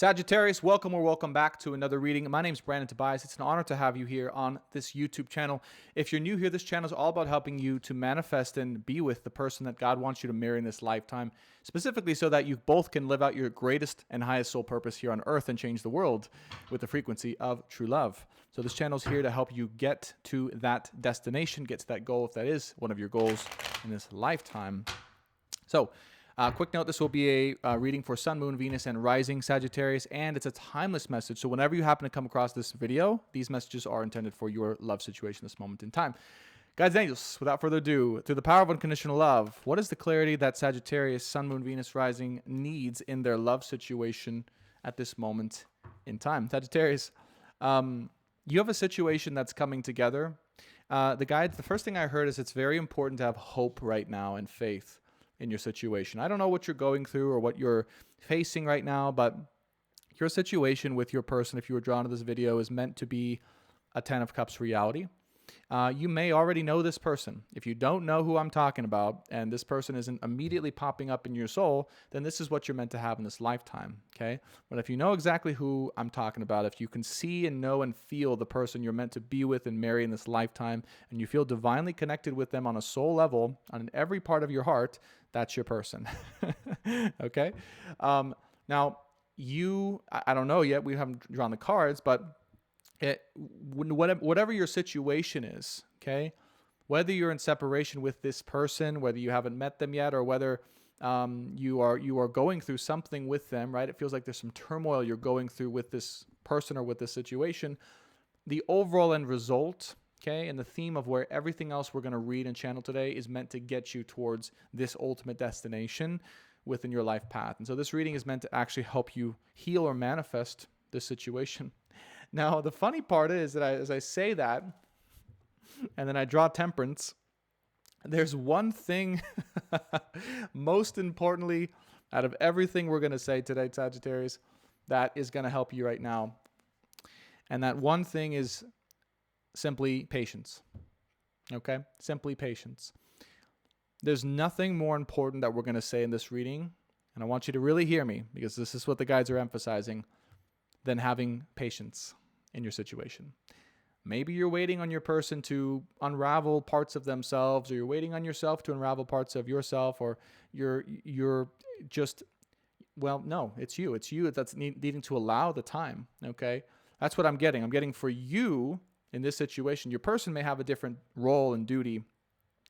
Sagittarius, welcome or welcome back to another reading. My name is Tobias. It's an honor to have you here on this YouTube channel. If you're new here, this channel is all about helping you to manifest and be with the person that God wants you to marry in this lifetime, specifically so that you both can live out your greatest and highest soul purpose here on earth and change the world with the frequency of true love. So this channel is here to help you get to that destination, get to that goal if that is one of your goals in this lifetime. So, quick note, this will be a reading for Sun, Moon, Venus, and Rising Sagittarius, and it's a timeless message. So whenever you happen to come across this video, these messages are intended for your love situation this moment in time. Guys and angels, without further ado, through the power of unconditional love, what is the clarity that Sagittarius, Sun, Moon, Venus, Rising needs in their love situation at this moment in time? Sagittarius, you have a situation that's coming together. The first thing I heard is it's very important to have hope right now and faith in your situation. I don't know what you're going through or what you're facing right now, but your situation with your person, if you were drawn to this video, is meant to be a 10 of Cups reality. You may already know this person. If you don't know who I'm talking about and this person isn't immediately popping up in your soul, then this is what you're meant to have in this lifetime, okay? But if you know exactly who I'm talking about, if you can see and know and feel the person you're meant to be with and marry in this lifetime, and you feel divinely connected with them on a soul level, on every part of your heart, that's your person, okay? Now, I don't know yet, we haven't drawn the cards, but whatever your situation is, okay, whether you're in separation with this person, whether you haven't met them yet, or whether you are going through something with them, right? It feels like there's some turmoil you're going through with this person or with this situation. The overall end result, okay, and the theme of where everything else we're going to read and channel today is meant to get you towards this ultimate destination within your life path. And so this reading is meant to actually help you heal or manifest this situation. Now, the funny part is that as I say that, and then I draw Temperance, there's one thing, most importantly, out of everything we're going to say today, Sagittarius, that is going to help you right now. And that one thing is simply patience, okay? Simply patience. There's nothing more important that we're going to say in this reading, and I want you to really hear me, because this is what the guides are emphasizing, than having patience in your situation. Maybe you're waiting on your person to unravel parts of themselves, or you're waiting on yourself to unravel parts of yourself, or you're just, well, no, it's you that's needing to allow the time, okay? That's what I'm getting. I'm getting for you in this situation. Your person may have a different role and duty.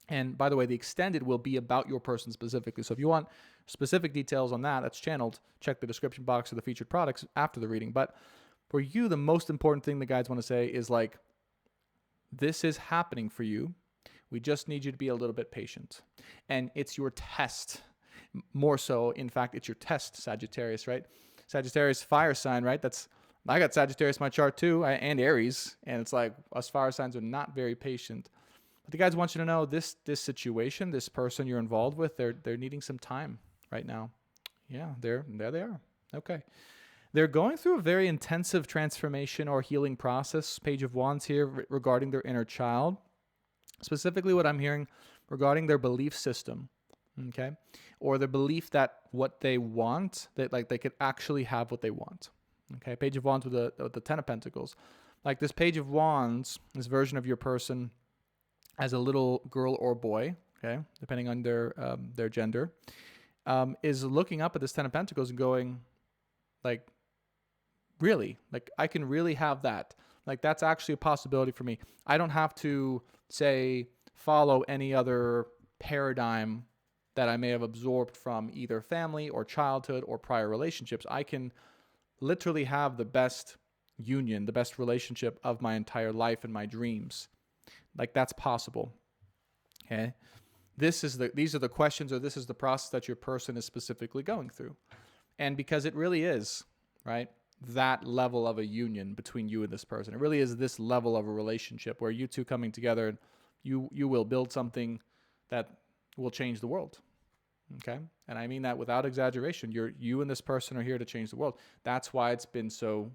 And by the way, the extended will be about your person specifically. So if you want specific details on that, that's channeled. Check the description box of the featured products after the reading. But for you, the most important thing the guides want to say is like, this is happening for you. We just need you to be a little bit patient. And it's your test. More so, in fact, it's your test, Sagittarius, right? Sagittarius, fire sign, right? I got Sagittarius in my chart too, and Aries. And it's like, us fire signs are not very patient. But the guides want you to know this situation, this person you're involved with, they're needing some time right now. Yeah, there they are. Okay. They're going through a very intensive transformation or healing process. Page of Wands here regarding their inner child. Specifically what I'm hearing regarding their belief system, okay? Or the belief that what they want, that like they could actually have what they want. Okay, Page of Wands with the Ten of Pentacles. Like this Page of Wands, this version of your person as a little girl or boy, okay, depending on their gender, is looking up at this Ten of Pentacles and going, like, really? Like, I can really have that. Like, that's actually a possibility for me. I don't have to, say, follow any other paradigm that I may have absorbed from either family or childhood or prior relationships. I can literally have the best union, the best relationship of my entire life and my dreams. Like, that's possible. Okay? These are the questions, or this is the process that your person is specifically going through. And because it really is, right, that level of a union between you and this person. It really is this level of a relationship where you two coming together and you will build something that will change the world. Okay? And I mean that without exaggeration. You and this person are here to change the world. That's why it's been so,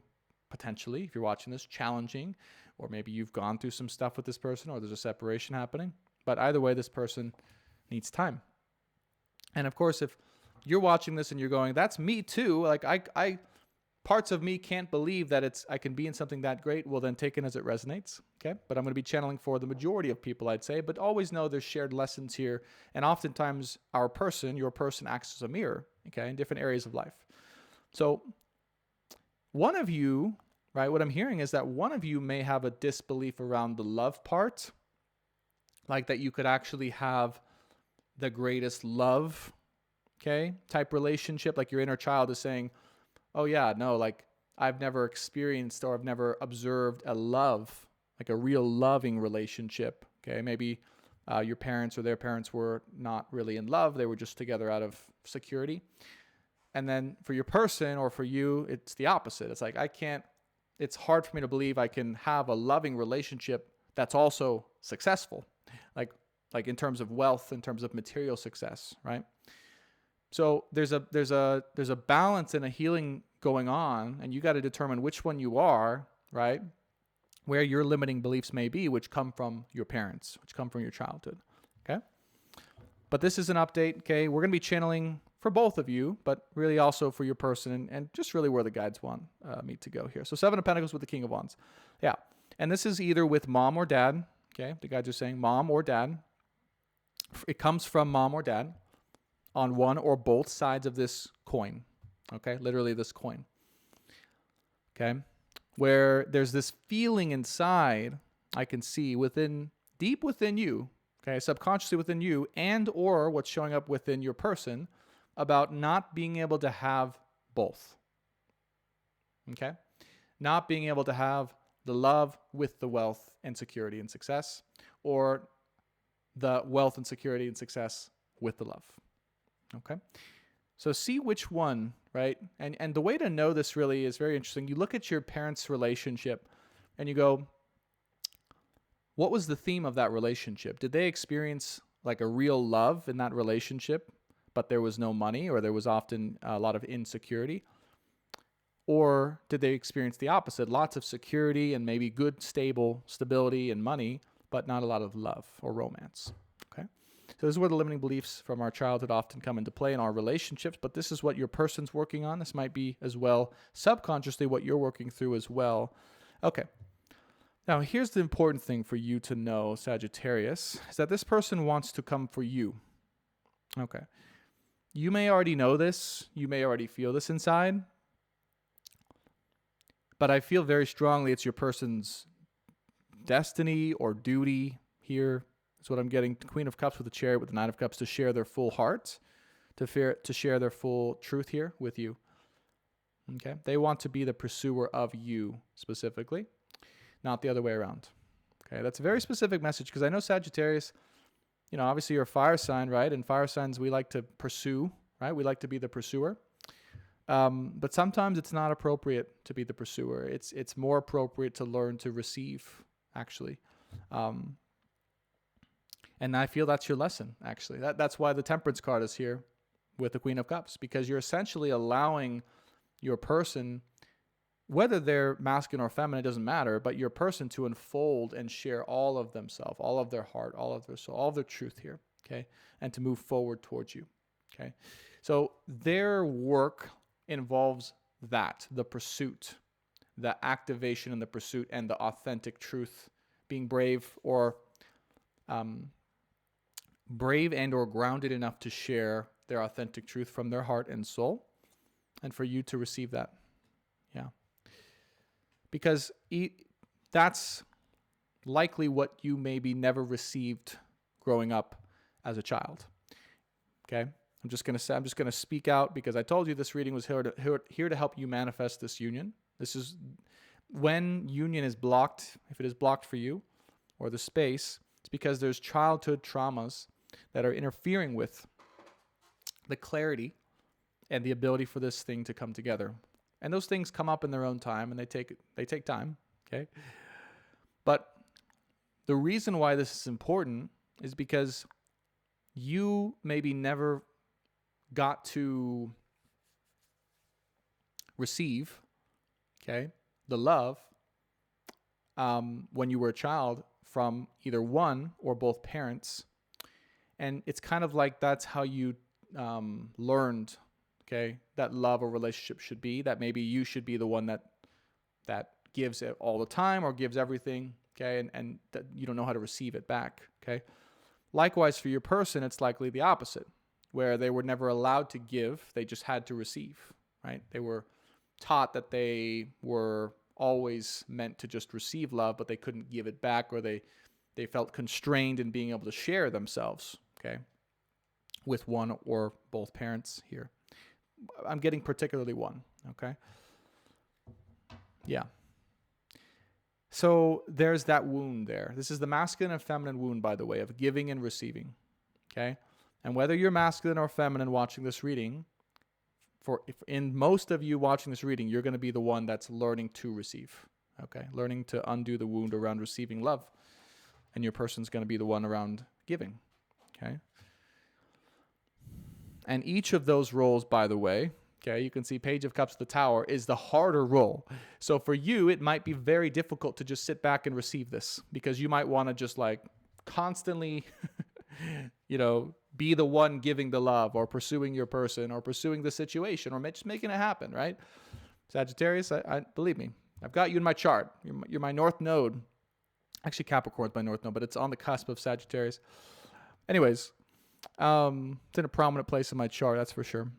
potentially, if you're watching this, challenging, or maybe you've gone through some stuff with this person, or there's a separation happening. But either way, this person needs time. And of course, if you're watching this and you're going, that's me too, like I parts of me can't believe that I can be in something that great, well, then take it as it resonates. Okay. But I'm going to be channeling for the majority of people, I'd say, but always know there's shared lessons here. And oftentimes your person acts as a mirror, okay, in different areas of life. So one of you, right, what I'm hearing is that one of you may have a disbelief around the love part, like that you could actually have the greatest love, okay, type relationship, like your inner child is saying, oh yeah, no, like I've never experienced or I've never observed a love, like a real loving relationship, okay? Maybe your parents or their parents were not really in love. They were just together out of security. And then for your person or for you, it's the opposite. It's like, it's hard for me to believe I can have a loving relationship that's also successful, like in terms of wealth, in terms of material success, right? So there's a balance and a healing going on, and you got to determine which one you are, right? Where your limiting beliefs may be, which come from your parents, which come from your childhood, okay? But this is an update, okay? We're going to be channeling for both of you, but really also for your person and just really where the guides want me to go here. So 7 of Pentacles with the King of Wands. Yeah. And this is either with mom or dad, okay? The guides are saying mom or dad. It comes from mom or dad on one or both sides of this coin, okay? Literally this coin, okay? Where there's this feeling inside, I can see deep within you, okay, subconsciously within you, and or what's showing up within your person about not being able to have both, okay? Not being able to have the love with the wealth and security and success, or the wealth and security and success with the love, okay? So see which one, right? And the way to know this really is very interesting. You look at your parents' relationship and you go, what was the theme of that relationship? Did they experience like a real love in that relationship, but there was no money, or there was often a lot of insecurity? Or did they experience the opposite? Lots of security and maybe good, stability and money, but not a lot of love or romance, okay? So this is where the limiting beliefs from our childhood often come into play in our relationships, but this is what your person's working on. This might be as well subconsciously what you're working through as well. Okay. Now, here's the important thing for you to know, Sagittarius, is that this person wants to come for you. Okay. You may already know this. You may already feel this inside. But I feel very strongly it's your person's destiny or duty here. That's what I'm getting. Queen of Cups with the Chariot with the Knight of Cups, to share their full heart, to share their full truth here with you. Okay? They want to be the pursuer of you specifically, not the other way around. Okay? That's a very specific message, because I know Sagittarius, obviously you're a fire sign, right? And fire signs, we like to pursue, right? We like to be the pursuer. But sometimes it's not appropriate to be the pursuer. It's more appropriate to learn to receive, actually. And I feel that's your lesson, actually. That's why the Temperance card is here with the Queen of Cups, because you're essentially allowing your person, whether they're masculine or feminine, it doesn't matter, but your person to unfold and share all of themselves, all of their heart, all of their soul, all of their truth here, okay? And to move forward towards you, okay? So their work involves that, the pursuit, the activation in the pursuit, and the authentic truth, being brave or grounded enough to share their authentic truth from their heart and soul, and for you to receive that. Yeah. Because that's likely what you maybe never received growing up as a child. Okay? I'm just going to speak out, because I told you this reading was here to help you manifest this union. This is when union is blocked, if it is blocked for you, or the space, it's because there's childhood traumas that are interfering with the clarity and the ability for this thing to come together. And those things come up in their own time, and they take time, okay? But the reason why this is important is because you maybe never got to receive, okay, the love when you were a child from either one or both parents. And it's kind of like that's how you learned okay, that love or relationship should be, that maybe you should be the one that gives it all the time or gives everything, okay, and that you don't know how to receive it back, okay. Likewise, for your person, it's likely the opposite, where they were never allowed to give, they just had to receive, right? They were taught that they were always meant to just receive love, but they couldn't give it back, or they felt constrained in being able to share themselves, okay, with one or both parents here. I'm getting particularly one, okay? Yeah. So there's that wound there. This is the masculine and feminine wound, by the way, of giving and receiving, okay? And whether you're masculine or feminine watching this reading, in most of you watching this reading, you're going to be the one that's learning to receive, okay? Learning to undo the wound around receiving love. And your person's going to be the one around giving, okay? And each of those roles, by the way, okay, you can see Page of Cups, the Tower, is the harder role. So for you, it might be very difficult to just sit back and receive this, because you might want to just like constantly, be the one giving the love or pursuing your person or pursuing the situation or just making it happen, right? Sagittarius, I believe me, I've got you in my chart. You're my North Node. Actually, Capricorn's my North Node, but it's on the cusp of Sagittarius. Anyways, it's in a prominent place in my chart, that's for sure.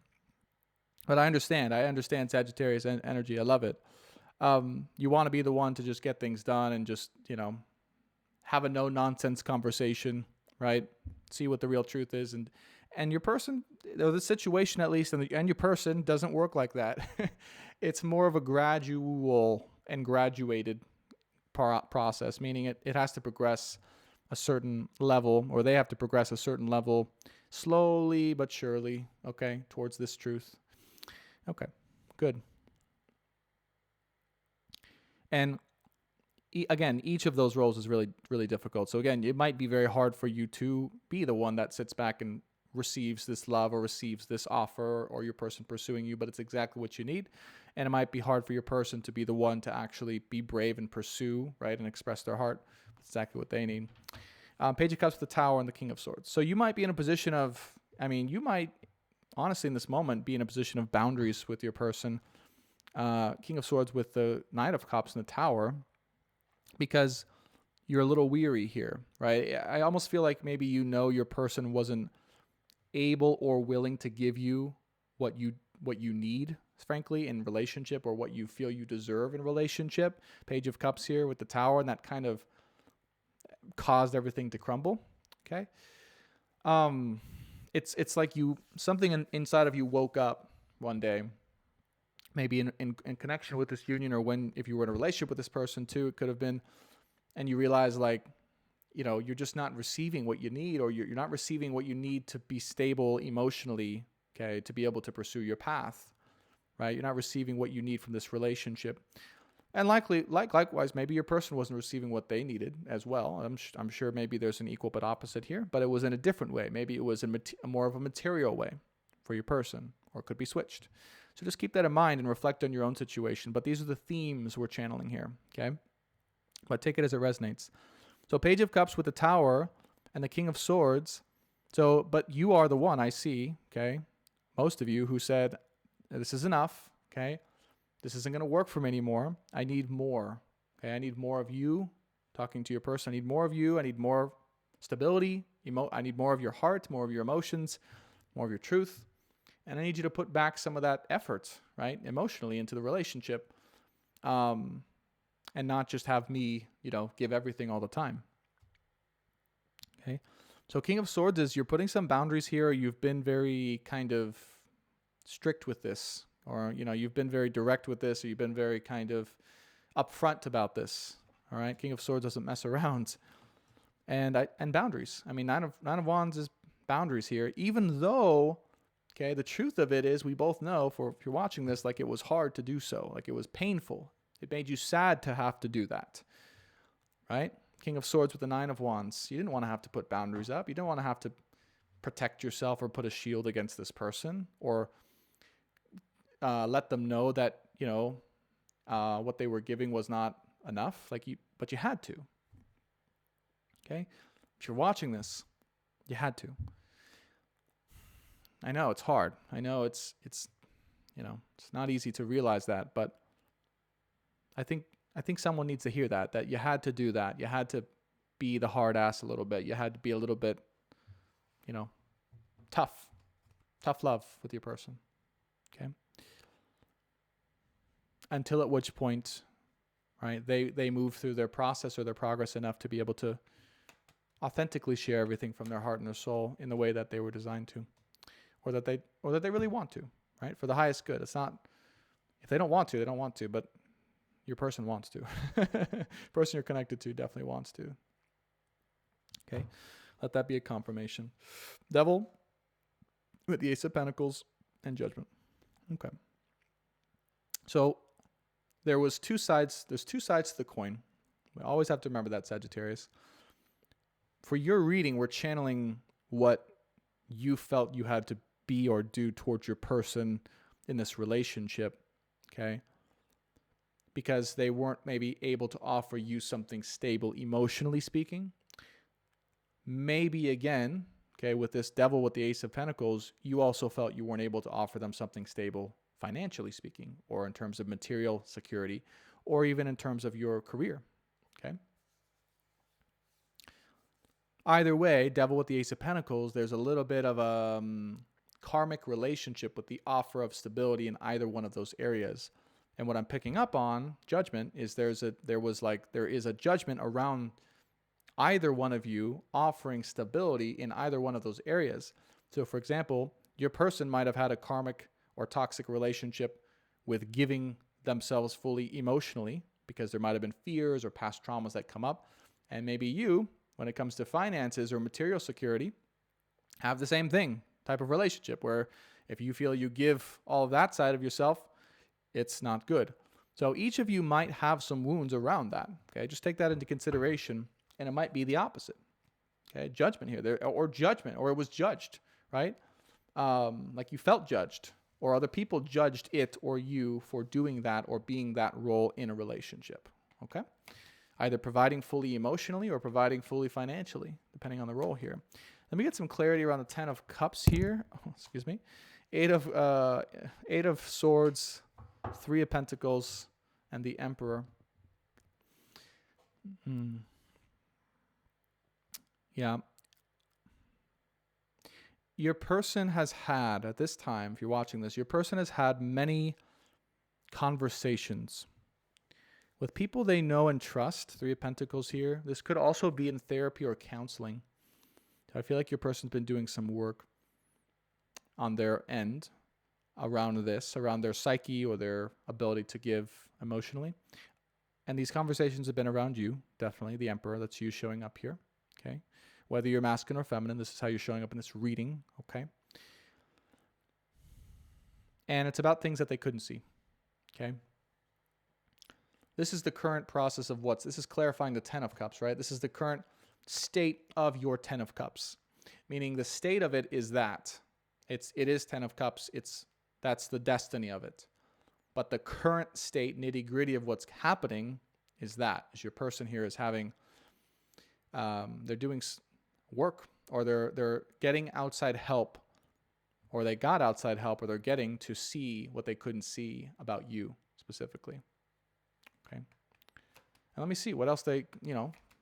But I understand Sagittarius energy. I love it. You want to be the one to just get things done and just, have a no-nonsense conversation, right? See what the real truth is. And your person, the situation at least, and your person doesn't work like that. It's more of a gradual and graduated process, meaning it has to progress a certain level, or they have to progress a certain level slowly but surely, okay, towards this truth. Okay, good. And again, each of those roles is really, really difficult. So again, it might be very hard for you to be the one that sits back and receives this love or receives this offer, or your person pursuing you, but it's exactly what you need. And it might be hard for your person to be the one to actually be brave and pursue, right, and express their heart. That's exactly what they need. Page of Cups with the Tower and the King of Swords. So you might be in a position of, you might honestly in this moment be in a position of boundaries with your person. King of Swords with the Knight of Cups and the Tower, because you're a little weary here, right? I almost feel like maybe your person wasn't able or willing to give you what you need, frankly, in relationship, or what you feel you deserve in relationship. Page of Cups here with the Tower, and that kind of caused everything to crumble. Okay. It's like something inside of you woke up one day, maybe in connection with this union, or if you were in a relationship with this person too, it could have been, and you realize you're just not receiving what you need, or you're not receiving what you need to be stable emotionally, okay, to be able to pursue your path, right? You're not receiving what you need from this relationship. And likewise, maybe your person wasn't receiving what they needed as well. I'm sure maybe there's an equal but opposite here, but it was in a different way. Maybe it was more of a material way for your person, or it could be switched. So just keep that in mind and reflect on your own situation. But these are the themes we're channeling here, okay? But take it as it resonates. So Page of Cups with the Tower and the King of Swords. So, but you are the one I see, okay? Most of you who said, this is enough, okay? This isn't going to work for me anymore. I need more, okay? I need more of you, talking to your person. I need more of you. I need more stability. I need more of your heart, more of your emotions, more of your truth. And I need you to put back some of that effort, right, emotionally into the relationship, and not just have me, give everything all the time. Okay. So King of Swords is you're putting some boundaries here. You've been very kind of strict with this, or, you've been very direct with this, or you've been very kind of upfront about this. All right. King of Swords doesn't mess around. And boundaries. Nine of Wands is boundaries here, even though, okay, the truth of it is, we both know, if you're watching this, like, it was hard to do so. Like, it was painful. It made you sad to have to do that, right? King of Swords with the Nine of Wands. You didn't want to have to put boundaries up. You didn't want to have to protect yourself or put a shield against this person, or let them know that, what they were giving was not enough. But you had to. Okay? If you're watching this, you had to. I know it's hard. I know it's It's not easy to realize that, but I think someone needs to hear that you had to do that. You had to be the hard ass a little bit. You had to be a little bit, tough love with your person. Okay. Until at which point, right, they move through their process or their progress enough to be able to authentically share everything from their heart and their soul in the way that they were designed to, or that they really want to, right? For the highest good. It's not, if they don't want to, they don't want to, but your person wants to. Person you're connected to definitely wants to. Okay. Let that be a confirmation. Devil with the Ace of Pentacles and Judgment. Okay. So there's two sides to the coin. We always have to remember that, Sagittarius. For your reading, we're channeling what you felt you had to be or do towards your person in this relationship, okay? Because they weren't maybe able to offer you something stable emotionally speaking. Maybe again, okay, with this Devil with the Ace of Pentacles, you also felt you weren't able to offer them something stable financially speaking, or in terms of material security, or even in terms of your career, okay? Either way, Devil with the Ace of Pentacles, there's a little bit of a karmic relationship with the offer of stability in either one of those areas. And what I'm picking up on, Judgment, is there is a judgment around either one of you offering stability in either one of those areas. So for example, your person might have had a karmic or toxic relationship with giving themselves fully emotionally, because there might have been fears or past traumas that come up. And maybe you, when it comes to finances or material security, have the same thing, type of relationship, where if you feel you give all of that side of yourself, it's not good. So each of you might have some wounds around that. Okay, just take that into consideration, and it might be the opposite. Okay, judgment here, or judgment, or it was judged, right? Like you felt judged, or other people judged it or you for doing that or being that role in a relationship. Okay, either providing fully emotionally or providing fully financially, depending on the role here. Let me get some clarity around the Ten of Cups here. Oh, excuse me. Eight of Swords, Three of Pentacles, and the Emperor. Yeah. Your person has had, at this time, if you're watching this, your person has had many conversations with people they know and trust. Three of Pentacles here. This could also be in therapy or counseling. I feel like your person's been doing some work on their end around this, around their psyche or their ability to give emotionally. And these conversations have been around you, definitely. The Emperor, that's you showing up here, okay? Whether you're masculine or feminine, this is how you're showing up in this reading, okay? And it's about things that they couldn't see, okay? This is the current process of this is clarifying the Ten of Cups, right? This is the current state of your Ten of Cups, meaning the state of it is that. It is Ten of Cups. That's the destiny of it. But the current state, nitty-gritty of what's happening is your person here is having, they're doing work, or they're getting outside help, or they got outside help, or they're getting to see what they couldn't see about you specifically. Okay. And let me see what else they,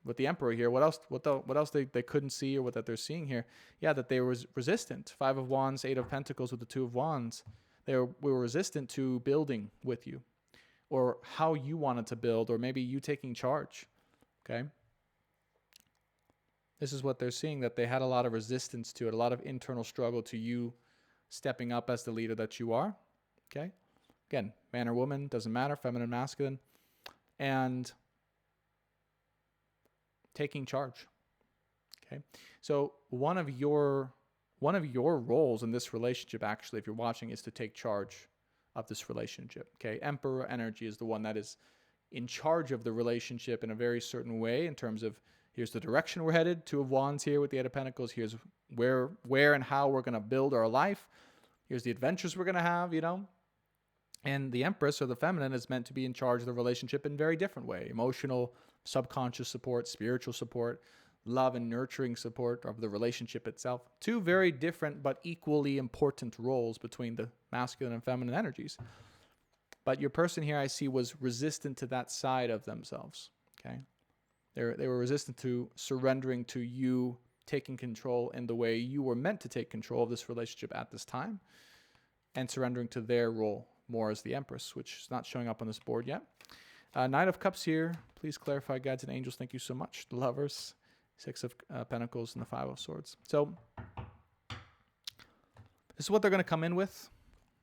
with the Emperor here, what else they couldn't see, or what that they're seeing here. Yeah, that they were resistant. Five of Wands, Eight of Pentacles with the Two of Wands. We were resistant to building with you, or how you wanted to build, or maybe you taking charge. Okay. This is what they're seeing, that they had a lot of resistance to it, a lot of internal struggle to you stepping up as the leader that you are. Okay. Again, man or woman, doesn't matter, feminine, masculine, and taking charge. Okay. So one of your roles in this relationship, actually, if you're watching, is to take charge of this relationship. Okay. Emperor energy is the one that is in charge of the relationship in a very certain way, in terms of, here's the direction we're headed. Two of Wands here with the Eight of Pentacles. Here's where and how we're going to build our life. Here's the adventures we're going to have, And the Empress, or the feminine, is meant to be in charge of the relationship in a very different way. Emotional, subconscious support, spiritual support, love and nurturing support of the relationship itself. Two very different but equally important roles between the masculine and feminine energies. But your person here, I see, was resistant to that side of themselves. Okay, they were resistant to surrendering to you taking control in the way you were meant to take control of this relationship at this time, and surrendering to their role more as the Empress, which is not showing up on this board yet. Knight of Cups here. Please clarify, guides and angels. Thank you so much. The Lovers, Six of Pentacles, and the Five of Swords. So this is what they're going to come in with.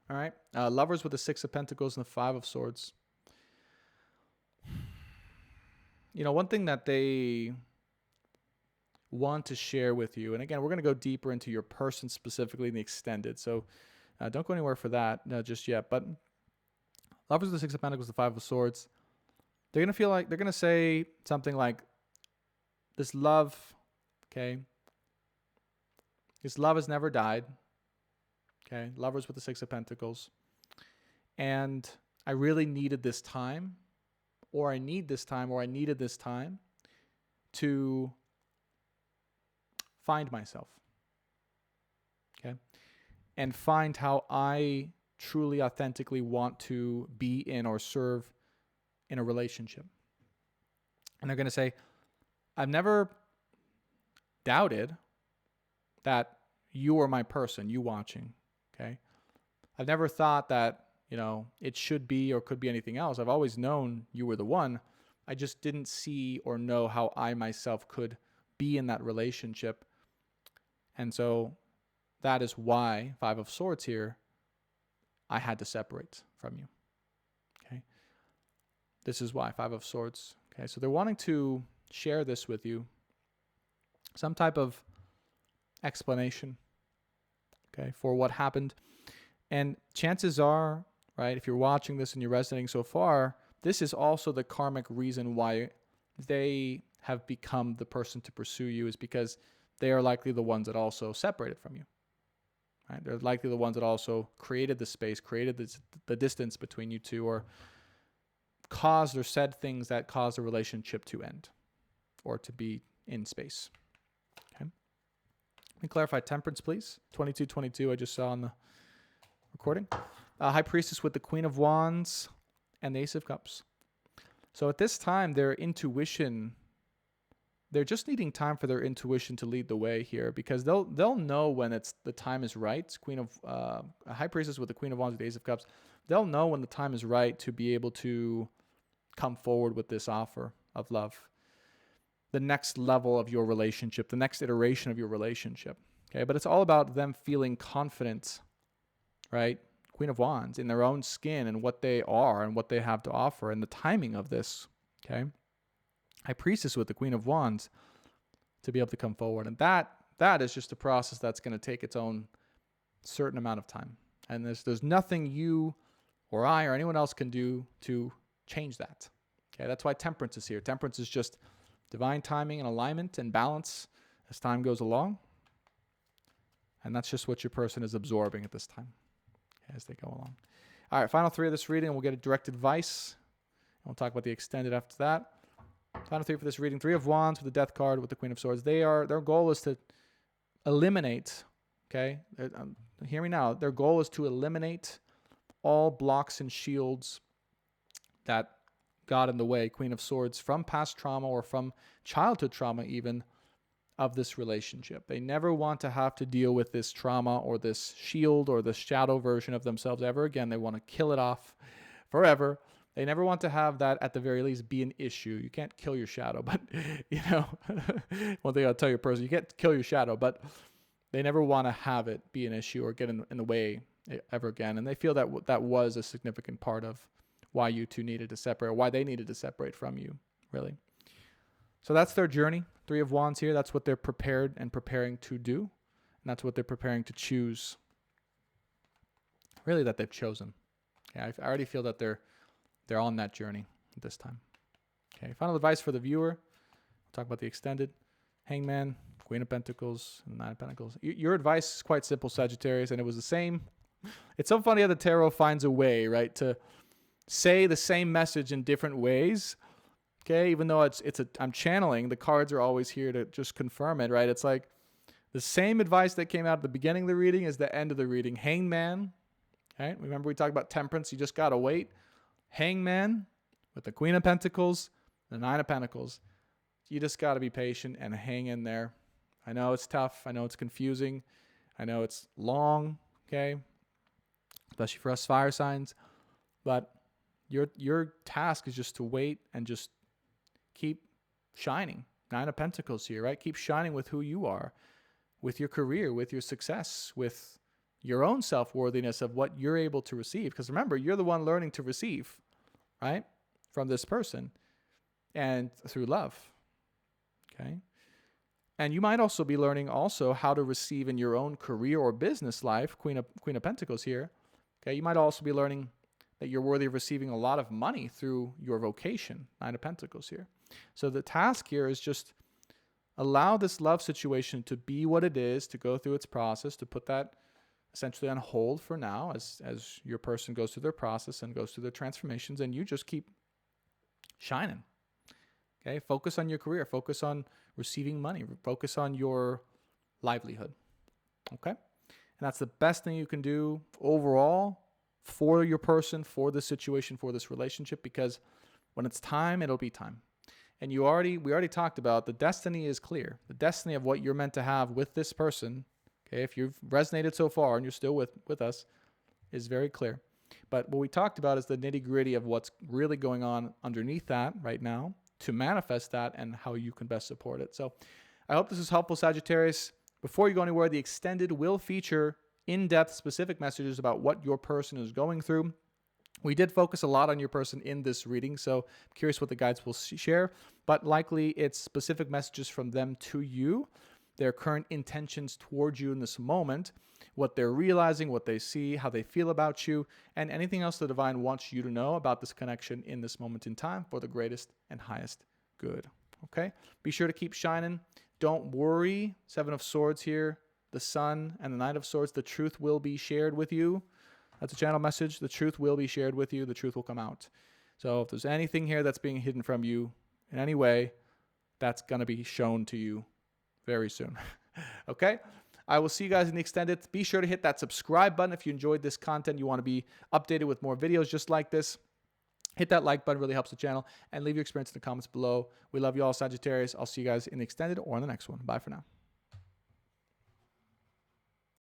All right. Lovers with the Six of Pentacles and the Five of Swords. You know, one thing that they want to share with you, and again, we're going to go deeper into your person specifically in the extended. So don't go anywhere for that just yet. But Lovers with the Six of Pentacles, the Five of Swords. They're going to feel like, they're going to say something like, this love, okay, this love has never died, okay, Lovers with the Six of Pentacles, and I really needed this time, or I need this time, or I needed this time to find myself, okay, and find how I truly, authentically want to be in or serve in a relationship. And they're going to say, I've never doubted that you are my person, you watching, okay? I've never thought that, you know, it should be or could be anything else. I've always known you were the one. I just didn't see or know how I myself could be in that relationship. And so that is why, Five of Swords here, I had to separate from you, okay? This is why, Five of Swords, okay? So they're wanting to share this with you, some type of explanation, okay, for what happened. And chances are, right, if you're watching this and you're resonating so far, this is also the karmic reason why they have become the person to pursue you, is because they are likely the ones that also separated from you, right? They're likely the ones that also created the space, created the distance between you two, or caused or said things that caused the relationship to end or to be in space. Okay. Let me clarify Temperance, please. 2222, I just saw on the recording. High Priestess with the Queen of Wands and the Ace of Cups. So at this time, their intuition, they're just needing time for their intuition to lead the way here, because they'll know when the time is right. Queen of High Priestess with the Queen of Wands with the Ace of Cups. They'll know when the time is right to be able to come forward with this offer of love, the next level of your relationship, the next iteration of your relationship. Okay, but it's all about them feeling confident, right? Queen of Wands, in their own skin and what they are and what they have to offer, and the timing of this. Okay, High Priestess with the Queen of Wands to be able to come forward, and that is just a process that's going to take its own certain amount of time, and there's nothing you or I or anyone else can do to change that. Okay, that's why Temperance is here. Temperance is just divine timing and alignment and balance as time goes along. And that's just what your person is absorbing at this time, okay, as they go along. All right, final three of this reading, and we'll get a direct advice. And we'll talk about the extended after that. Final three for this reading. Three of Wands with the Death card with the Queen of Swords. Their goal is to eliminate, okay, hear me now. Their goal is to eliminate all blocks and shields that got in the way, Queen of Swords, from past trauma or from childhood trauma even, of this relationship. They never want to have to deal with this trauma or this shield or the shadow version of themselves ever again. They want to kill it off forever. They never want to have that, at the very least, be an issue. You can't kill your shadow, but, you know, one thing I'll tell your person, you can't kill your shadow, but they never want to have it be an issue or get in the way ever again. And they feel that that was a significant part of why you two needed to separate, or why they needed to separate from you, really. So that's their journey. Three of Wands here. That's what they're prepared and preparing to do. And that's what they're preparing to choose. Really, that they've chosen. Okay, I already feel that they're on that journey at this time. Okay, final advice for the viewer. We'll talk about the extended. Hangman, Queen of Pentacles, and Nine of Pentacles. Your advice is quite simple, Sagittarius, and it was the same. It's so funny how the tarot finds a way, right, to say the same message in different ways. Okay, even though I'm channeling, the cards are always here to just confirm it, right? It's like the same advice that came out at the beginning of the reading is the end of the reading. Hangman, Okay, remember we talked about temperance. You just got to wait. Hangman with the Queen of Pentacles, the Nine of Pentacles. You just got to be patient and hang in there. I know it's tough. I know it's confusing. I know it's long, okay? Especially for us fire signs. But your task is just to wait and just keep shining. Nine of Pentacles here, right? Keep shining with who you are, with your career, with your success, with your own self-worthiness of what you're able to receive. Because remember, you're the one learning to receive, right? From this person and through love, okay? And you might also be learning also how to receive in your own career or business life, Queen of Pentacles here, okay? You might also be learning that you're worthy of receiving a lot of money through your vocation, Nine of Pentacles here. So the task here is just allow this love situation to be what it is, to go through its process, to put that essentially on hold for now as your person goes through their process and goes through their transformations, and you just keep shining. Okay, focus on your career, focus on receiving money, focus on your livelihood. Okay, and that's the best thing you can do overall for your person, for this situation, for this relationship, because when it's time, it'll be time. And we already talked about the destiny is clear. The destiny of what you're meant to have with this person, okay, if you've resonated so far and you're still with us, is very clear. But what we talked about is the nitty-gritty of what's really going on underneath that right now to manifest that and how you can best support it. So I hope this is helpful, Sagittarius. Before you go anywhere, the extended will feature in-depth specific messages about what your person is going through. We did focus a lot on your person in this reading, so I'm curious what the guides will share, but likely it's specific messages from them to you, their current intentions towards you in this moment, what they're realizing, what they see, how they feel about you, and anything else the divine wants you to know about this connection in this moment in time for the greatest and highest good. Okay? Be sure to keep shining. Don't worry. Seven of Swords here, the Sun, and the Knight of Swords. The truth will be shared with you. That's a channel message. The truth will be shared with you. The truth will come out. So if there's anything here that's being hidden from you in any way, that's going to be shown to you very soon. Okay? I will see you guys in the extended. Be sure to hit that subscribe button if you enjoyed this content. You want to be updated with more videos just like this. Hit that like button. Really helps the channel. And leave your experience in the comments below. We love you all, Sagittarius. I'll see you guys in the extended or in the next one. Bye for now.